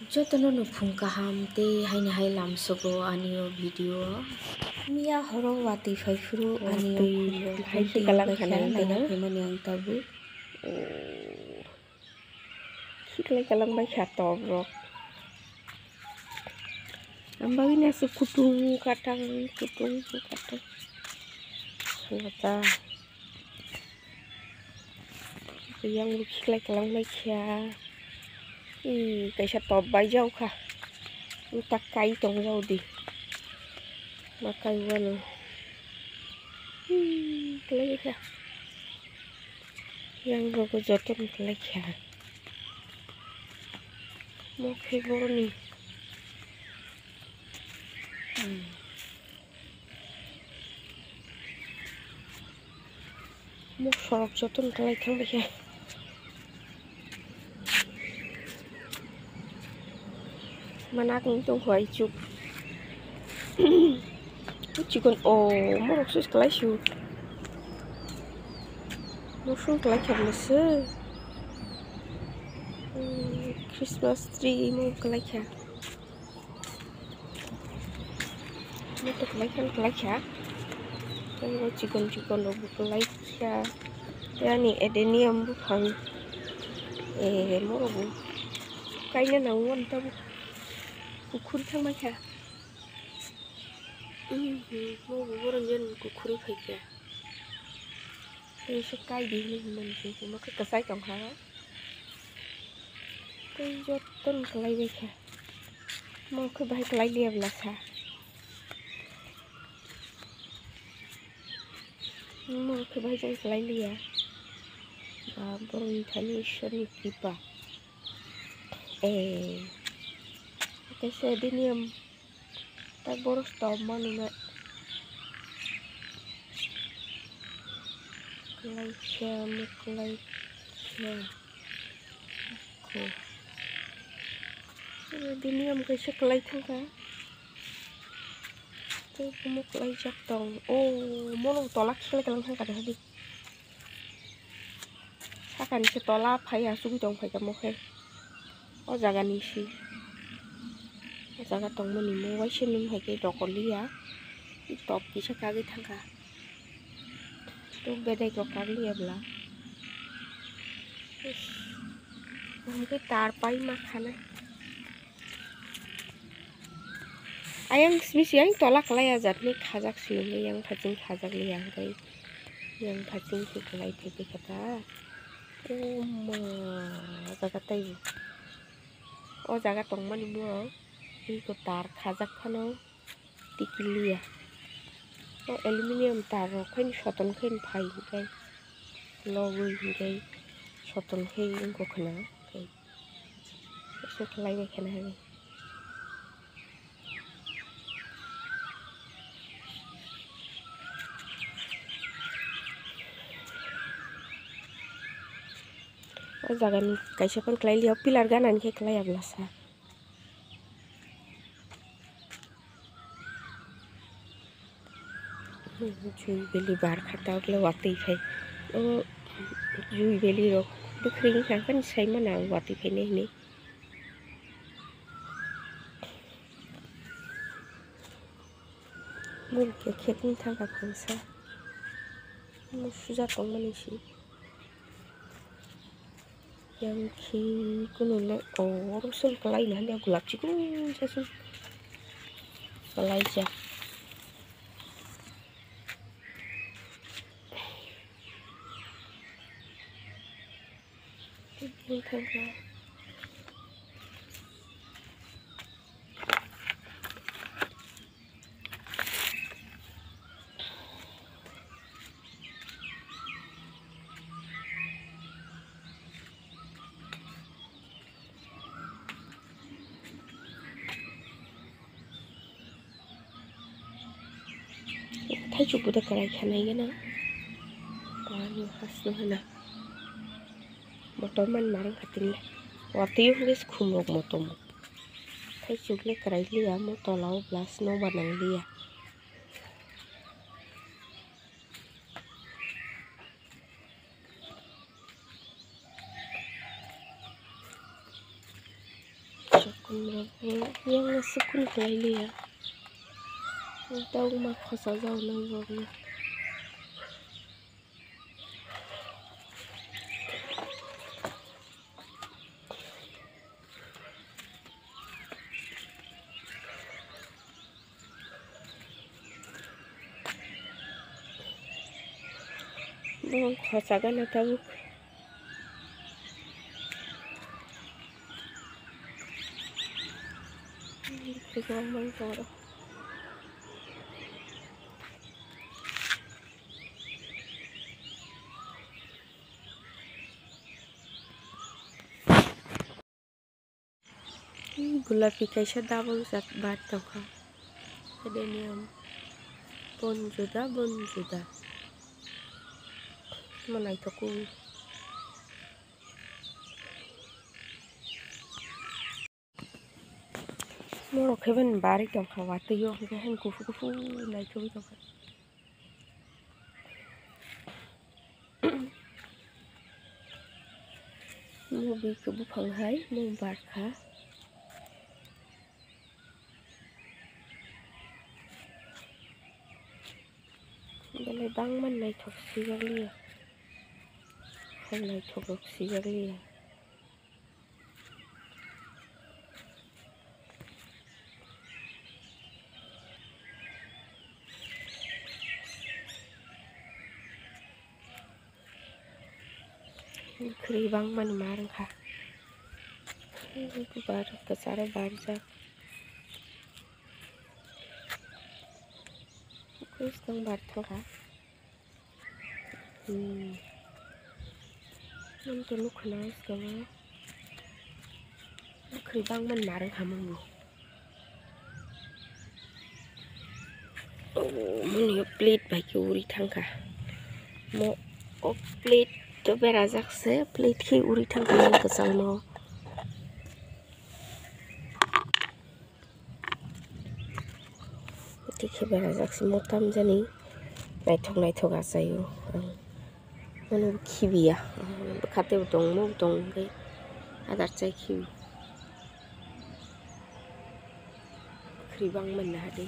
Jotono no phung kaham te haini hai lam sogo anio video mia horo wati phai furu anio hai si kalang kana haina phemani ang tabu Siklay kalang bay chator rock. Ambawin na su kutung katang. Salata. Yang siklay kalang bay cha. Cái chator bay dâu kha. Ta cay trong dâu đi. Mà cay quá nữa. Cái kha. Yang rồi có giọt trong cái cha. Một cái vô ni. Một sọt giọt trong cái thằng bay cha. Manak nitong huay chuk. Chỉ còn một số cái shoot. Một số cái chậm là sơ. Christmas tree một cái chả. Một cái chả. Cái chỉ còn một cái chả. Cái này edenium bu phẳng. Một cái này nào ngon tao. Kukur thang mai kha. Mau buran jen kukur phải kha. Cái số cái gì mình thì mà cái sai trọng hả? Cái giọt tân cái này kha. Mau cái bài cái liệp là sao? Mau cái bài trong cái liệp. Buran thani shani kipa. Cái xe đi niệm ta boros tàu mà nè lại cha đi niệm cái xe lại thằng cá cái một lại chắc tàu muốn tàu lắc xe cái thằng cá đó đi sao cái xe tàu lá phải xuống trong phải cái một cái ở jaga nisi jaga tong mani mo wai shenum hai ke rokoli ya top ki saka ge thanga to bedai ko karli abla cái tar pai ma khana ayang smisi yang tolak laya jatni khajak sinung yang phajing khajak li yang phajing ki kalai theke kata ma jaga tai o jaga tong mani mo ko tar khajak khano tikilia o aluminium tar ro khain soton khain phai kai logui kai soton khain ko khana kai so khlai ba khana hai o jaga ni kaisa pan khlai liao pilar ganan ke khlai ablasa जुई बेली बार खाता उतले वाती फै ओ जुई बेली रो दुखरिं खान साइ मना वाती फै ने मुल के खेतनि थांगा फंसा मु सुजा तंग मनिसि yang khi kuno le rusul kalai na dia gulap ciku sasu kalai ja ini thangka thay chụp được cái này cái nó bao nhiêu khas nữa nè một tối mình mà khát tin này và tiêu cái khung một tôm thay chụp lấy cái lia một tàu lâu plus nó bằng năng lia yang sukun kelailia tahu mak khosa jauh nang bong khosa kan tahu Kegawang bang toro. Gulapi kaisa double zat bat tangka. Adenium bon juda. Manai toku. Moro keban bari tangka watu yo kehan kufu nai toku tangka. Mobi kebu panghai mo barka. Dalai bang man nai tok sigalia. Không nai tok sigalia. Kri bang man marang kha. Itu baru kesara barjak. Kus tang bar thoka. Nam to lu khna skama. Kri bang man marang kha mong. Mun plate bai ki uri thangka. Mo plate to berazak se plate ki uri thangka ni kesal mo. Tikhe berazak se motam jani naithok asayo. Manu khibiya khate utong mo utong ke adar chai khibi. Kribang man na de.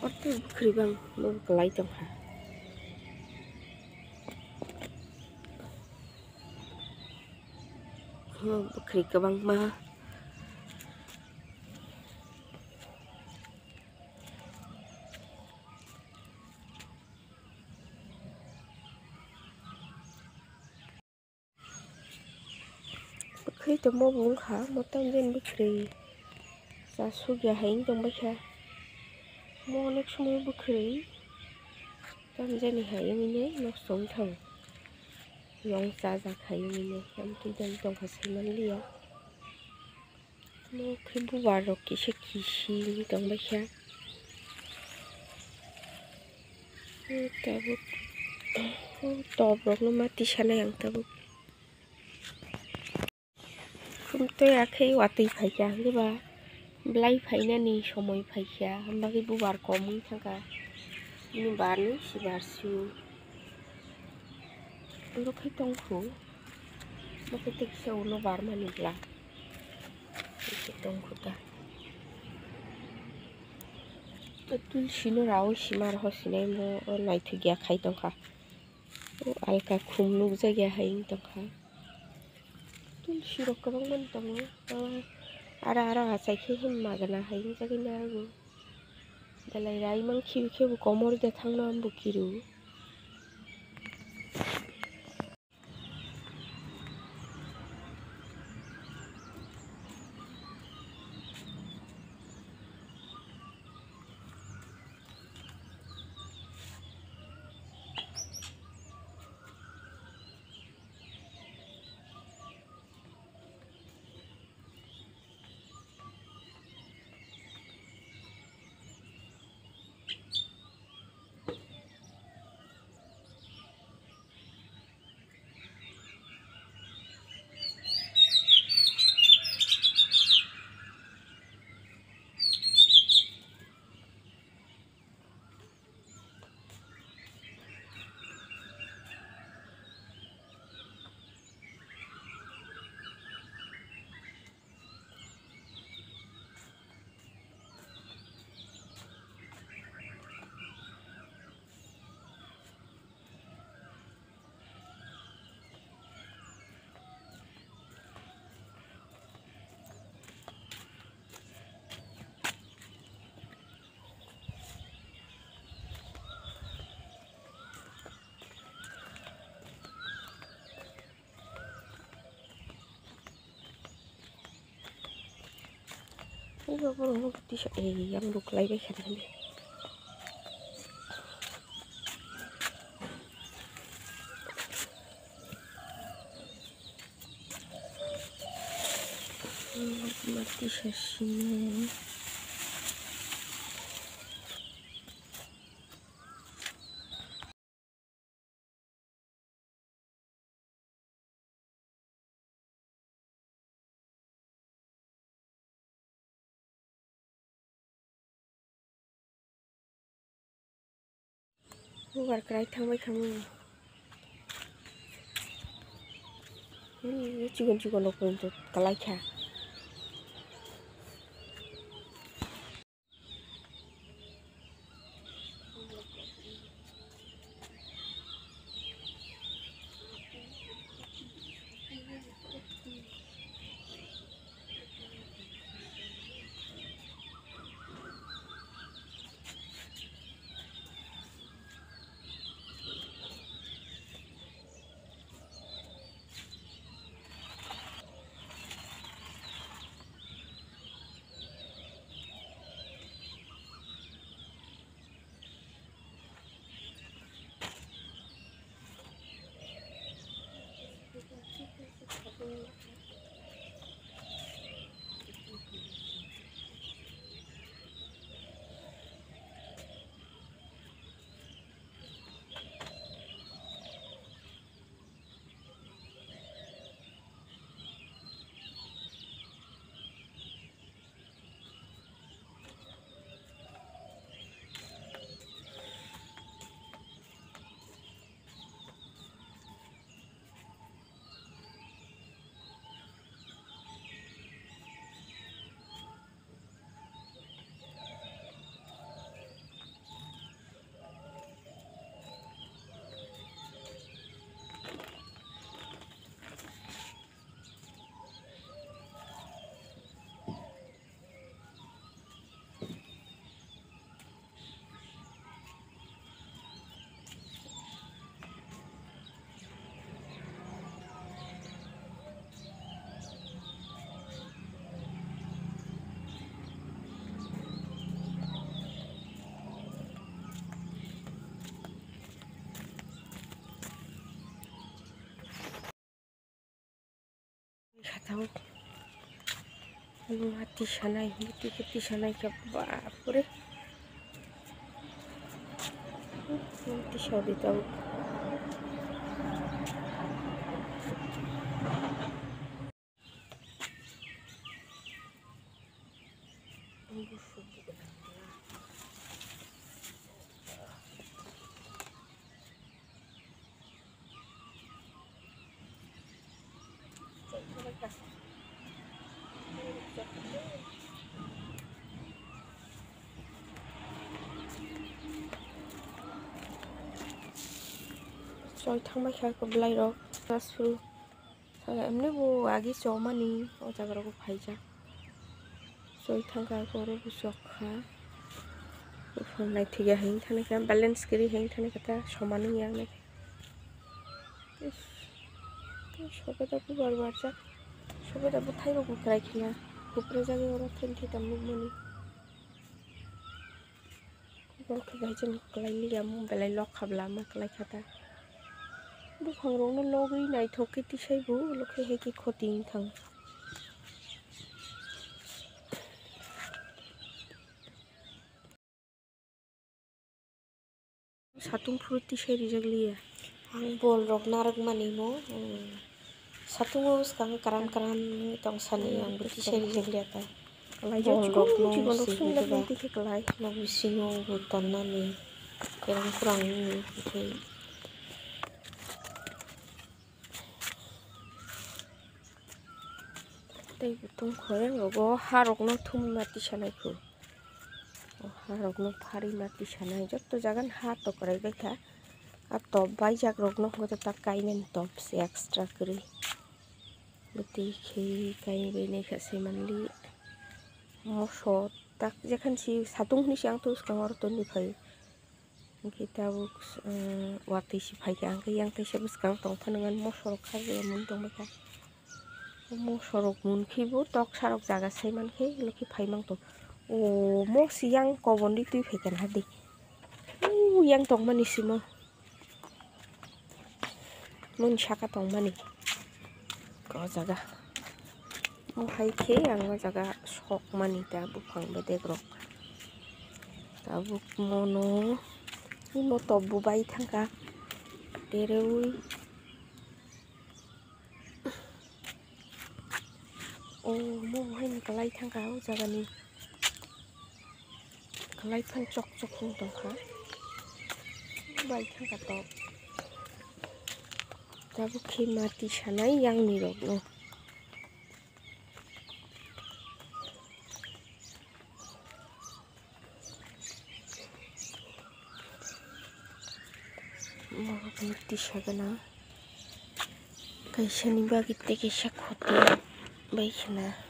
Otte kribang mo kalai tangka. Kri kabang ma khi tụi mô vốn khá một tâm dân bức rì xa suốt gà hành trong bức khá mô nếch mô bức rì tâm dân hãy mình nhé nó sống thẳng dòng xa giặc hãy mình nhé em tôi dân trong khá xe mắn liya mô khi bố bà rọc kì sẽ kì xì trong bức khá ta bức tọp rọc nó mát tí xa này ăn ta bức không tôi khi wati phải chăng cái ba blai phải nè ni সময় phải chăng hamba cái bubar komung thangka ni bar ni si bar siu lo khai tong khu lo cái tek sau lo bar mà ni la cái tong khu ta tulsi no rao simar hosinai mo nai thugya khai tong kha alka khum nuk jagya haing tong kha tulsi rok kabang man tong ara asai khe him magana haing jagin naru dalai rai mang khiu komor de thangna ambu kiru Ayo baru bisa yang luklay bay kan ni. Mati siya sini. Luar kerai thang bay kamu. Ini juga lo untuk kelai kah? Tahu mati sanai ke bapure mati saudi tahu Rồi thằng mấy khai có blay rồi, that's true. Thằng em nếu vô agi cho mà ní, ở nhà có phải chắc. Rồi thằng cái có rồi vô sọc khá. Phần này thì hình thằng này cái balance cái hình thằng này cái ta সমান yang này. সবে তো বারবার chắc. সবে তো thay vào cuộc cái kia. উপরে জায়গা ওরা then ঠিক আমি মনি। Kalau kebajikan kelai ni kamu belai lok kabla mak kelai kata. Bu pangrong na logi nai thoki ti sai bu lokhe he ki khoting thang. Satung fruit ti sai rijagli ya. Ang bol rok narak mani mo. Satu mo sekarang karam tong sani yang berarti saya dijaga. Kelai bol rok no sing lagi ti ke kelai. Lagu singo hutan nani. Kurang ini. Đây tung khoyang rogo harok no thum mati sanai ku. Harok no phari mati sanai jot to jagan ha to korai bekha. Ab top bai jak rok no goto ta kainen top se extra kri. Beti khi kai be ne khase manli. Moso tak jekan si satung ni siang tu skang or ton ni phai. Kita buk wati si phai yang ke yang te se skang tong phanangan moso kha je mun tong bekha. mo sorok munkibo tok sarok jaga saimanke loki phaimang to o mo siyang kobondi tui phaikan hadi yang tongmani simo mun saka tongmani ko jaga mo haikhe ang o jaga sokmani ta bufang bedek rok tabuk mono mo tobbu bai thangka tereui o mo haini kalai thangka o jagani kalai phan chok chok ni tongkha bai thangka top tabuk khe mati sanai yang ni rok no morok mati sagana kaisa ni bagite kaisa khote baikana